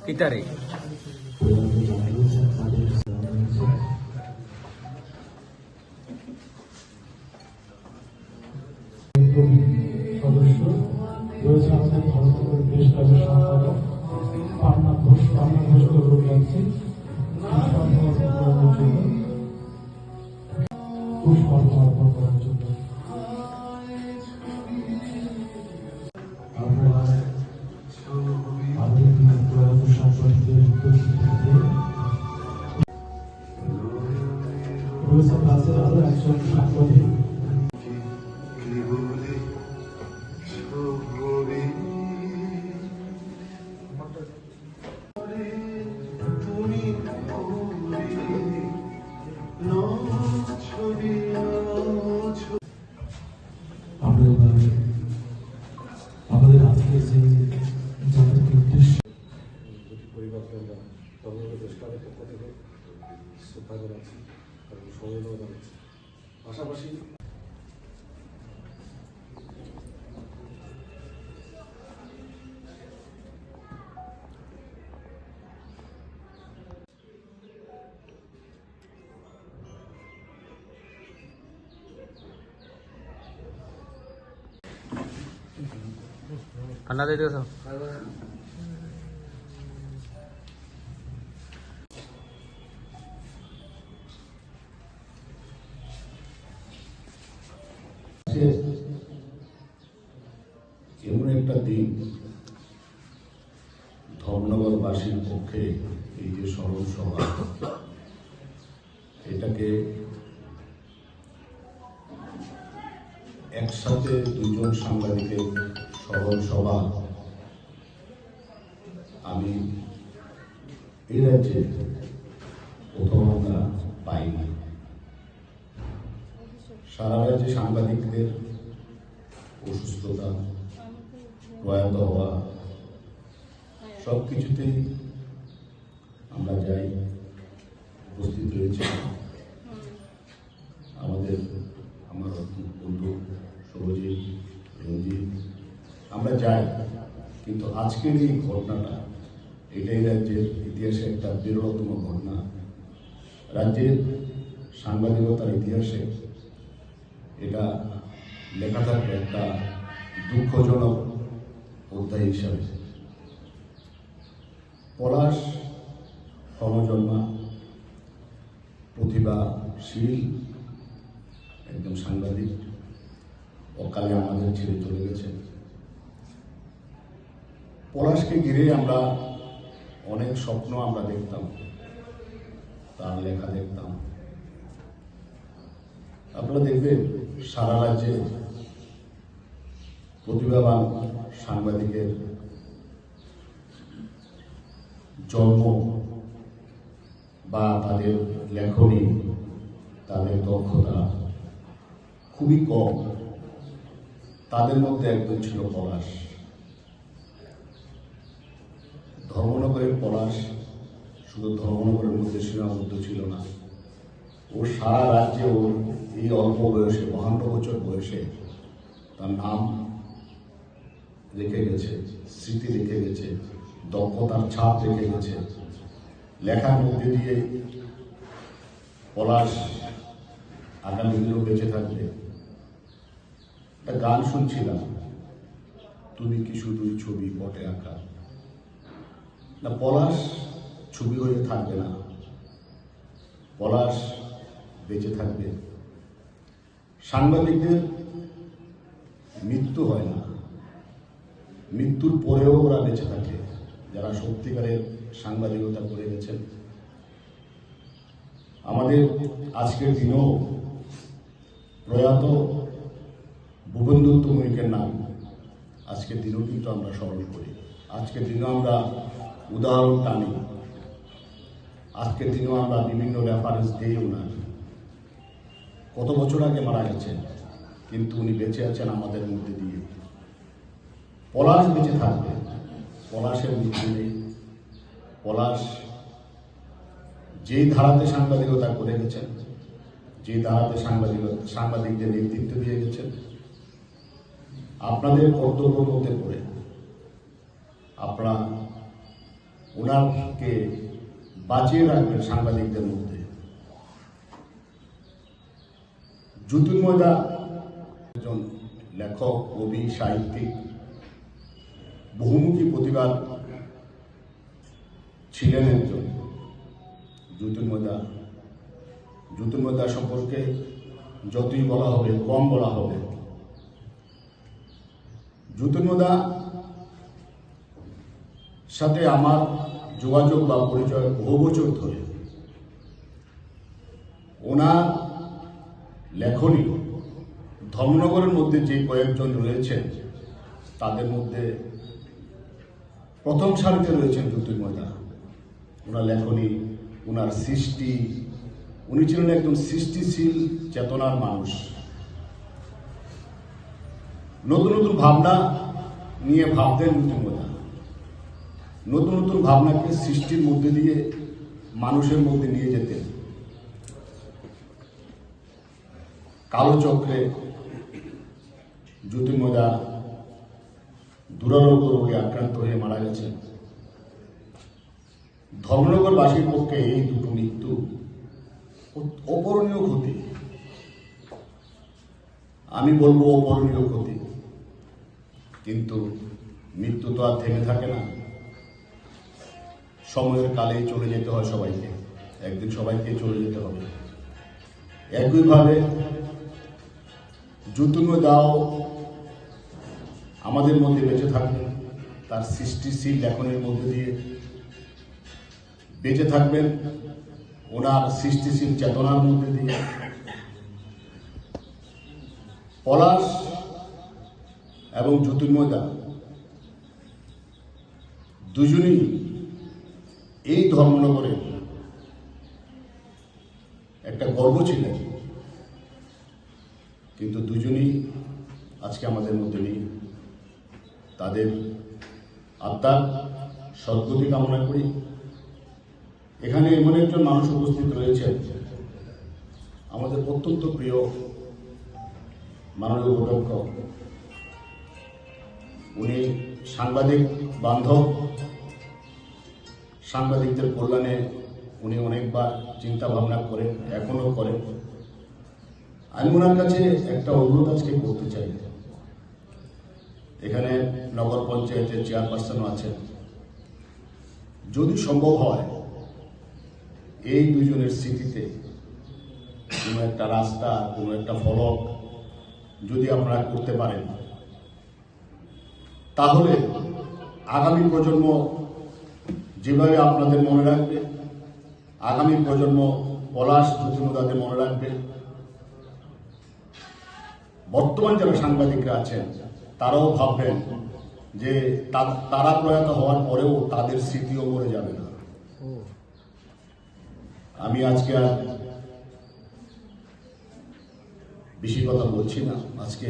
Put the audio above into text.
কিতারে সদস্য রয়েছে আমাদের ভারতের দেশ রাজ্যের সম্পাদক পান্না ঘোষ রয়েছে পুষ্পার্ঘ অর্পণ করার জন্য রয়েছে ক্লাসের আরো একজন সাংবাদিক আমাদের আজকে যে জাতির উদ্দেশ্য পরিবর্তনরা বাংলাদেশ ক্লাবের পক্ষ থেকে শ্রদ্ধা জানাচ্ছি এবং সমবেদনা জানাচ্ছি। পাশাপাশি ঠান্ডা দিয়ে দিয়েছ এমন একটা দিন ধর্মনগরবাসীর পক্ষে এই যে স্মরণ সভা, এটাকে একসাথে দুজন সাংবাদিকের স্মরণ সভা আমি এই রাজ্যে প্রথম আমরা পাইনি। সারা রাজ্যে সাংবাদিকদের অসুস্থতা, প্রয়াত হওয়া, সব কিছুতেই আমরা যাই, উপস্থিত রয়েছে আমার বন্ধু সবজিৎ, রঞ্জিত, আমরা যাই। কিন্তু আজকের এই ঘটনাটা, এটাই রাজ্যের ইতিহাসে একটা বিরলতম ঘটনা। রাজ্যের সাংবাদিকতার ইতিহাসে এটা লেখা থাকবে একটা দুঃখজনক অধ্যায় হিসাবে। পলাশ ক্ষমজন্মা, প্রতিভাশীল একজন সাংবাদিক অকালে আমাদের ছেড়ে চলে গেছে। পলাশকে ঘিরে আমরা অনেক স্বপ্ন আমরা দেখতাম, তার লেখা দেখতাম। আপনারা দেখবেন সারা রাজ্যে প্রতিভাবান সাংবাদিকের জন্ম বা তাদের লেখনী, তাদের দক্ষতা খুবই কম। তাদের মধ্যে একজন ছিল পলাশ। ধর্মনগরের পলাশ শুধু ধর্মনগরের মধ্যে সীমাবদ্ধ ছিল না, ও সারা রাজ্যে ওর এই অল্প বয়সে, 52 বছর বয়সে তার নাম রেখে গেছে, স্মৃতি রেখে গেছে, দক্ষতার ছাপ রেখে গেছে। লেখার মধ্যে দিয়ে পলাশ আগামী দিনেও বেঁচে থাকবে। একটা গান শুনছিলাম, তুমি কি শুধুই ছবি পটে আঁকা। না, পলাশ ছবি হয়ে থাকবে না, পলাশ বেঁচে থাকবে। সাংবাদিকদের মৃত্যু হয় না, মৃত্যুর পরেও ওরা বেঁচে থাকে, যারা সত্যিকারের সাংবাদিকতা করে গেছেন। আমাদের আজকের দিনেও প্রয়াত ভুবনদত্ত মৈকের নাম আজকের দিনেও কিন্তু আমরা স্মরণ করি। আজকের দিনেও আমরা উদাহরণ টানি, আজকের দিনেও আমরা বিভিন্ন রেফারেন্স দিই ওনার। কত বছর আগে মারা গেছেন, কিন্তু উনি বেঁচে আছেন আমাদের মধ্যে দিয়ে। পলাশ বেঁচে থাকবে, পলাশের মৃত্যু নেই। পলাশ যেই ধারাতে সাংবাদিকতা করে গেছেন, যে ধারাতে সাংবাদিকদের নেতৃত্ব দিয়ে গেছেন, আপনাদের কর্তব্য মধ্যে পড়ে আপনারা ওনাকে বাঁচিয়ে রাখবেন সাংবাদিকদের মধ্যে। জ্যোতির্ময় দা একজন লেখক, কবি, সাহিত্যিক, বহুমুখী প্রতিভা ছিলেন একজন। জ্যোতির্ময় দা সম্পর্কে যতই বলা হবে কম বলা হবে। জ্যোতির্ময় দা সাথে আমার যোগাযোগ বা পরিচয় বহু বছর ধরে। ওনার লেখনী ধর্মনগরের মধ্যে যে কয়েকজন রয়েছেন তাদের মধ্যে প্রথম সারিতে রয়েছেন জ্যোতির্ময় দা। ওনার লেখনী, ওনার সৃষ্টি, উনি ছিলেন একজন সৃষ্টিশীল চেতনার মানুষ। নতুন নতুন ভাবনা নিয়ে ভাবতেন জ্যোতির্ময় দা। নতুন নতুন ভাবনাকে সৃষ্টির মধ্যে দিয়ে মানুষের মধ্যে নিয়ে যেতেন। কালচক্রে জ্যোতির্ময় দা দুরারোগ্য রোগে আক্রান্ত হয়ে মারা গেছেন। ধর্মনগরবাসীর পক্ষে এই দুটো মৃত্যু অপূরণীয় ক্ষতি। আমি বলবো অপূরণীয় ক্ষতি, কিন্তু মৃত্যু তো আর থেমে থাকে না। সময়ের কালেই চলে যেতে হয় সবাইকে, একদিন সবাইকে চলে যেতে হবে। একইভাবে জ্যোতির্ময় দাও আমাদের মধ্যে বেঁচে থাকবেন, তার সৃষ্টিশীল লেখনের মধ্যে দিয়ে বেঁচে থাকবেন, ওনার সৃষ্টিশীল চেতনার মধ্যে দিয়ে। পলাশ এবং জ্যোতির্ময় দা দুজনেই এই ধর্মনগরে একটা গর্ব ছিলেন, কিন্তু দুজনেই আজকে আমাদের মধ্যে নেই। তাদের আত্মার সদ্গতি কামনা করি। এখানে এমন একজন মানুষ উপস্থিত রয়েছেন, আমাদের অত্যন্ত প্রিয় মাননীয় অধ্যক্ষ। উনি সাংবাদিক বান্ধব, সাংবাদিকদের কল্যাণে উনি অনেকবার চিন্তা ভাবনা করেন, এখনো করেন। আমি ওনার কাছে একটা অনুরোধ আজকে করতে চাই। এখানে নগর পঞ্চায়েতের চেয়ারপারসনও আছেন, যদি সম্ভব হয় এই দুজনের স্মৃতিতে কোনো একটা রাস্তা, কোনো একটা ফলক যদি আপনারা করতে পারেন, তাহলে আগামী প্রজন্ম যেভাবে আপনাদের মনে রাখবে, আগামী প্রজন্ম পলাশ জ্যোতির্ময়দের মনে রাখবে। বর্তমান যারা সাংবাদিকরা আছেন তারাও ভাববেন যে তারা প্রয়াত হওয়ার পরেও তাদের স্মৃতিও মরে যাবে না। আমি আজকে আর বেশি কথা বলছি না। আজকে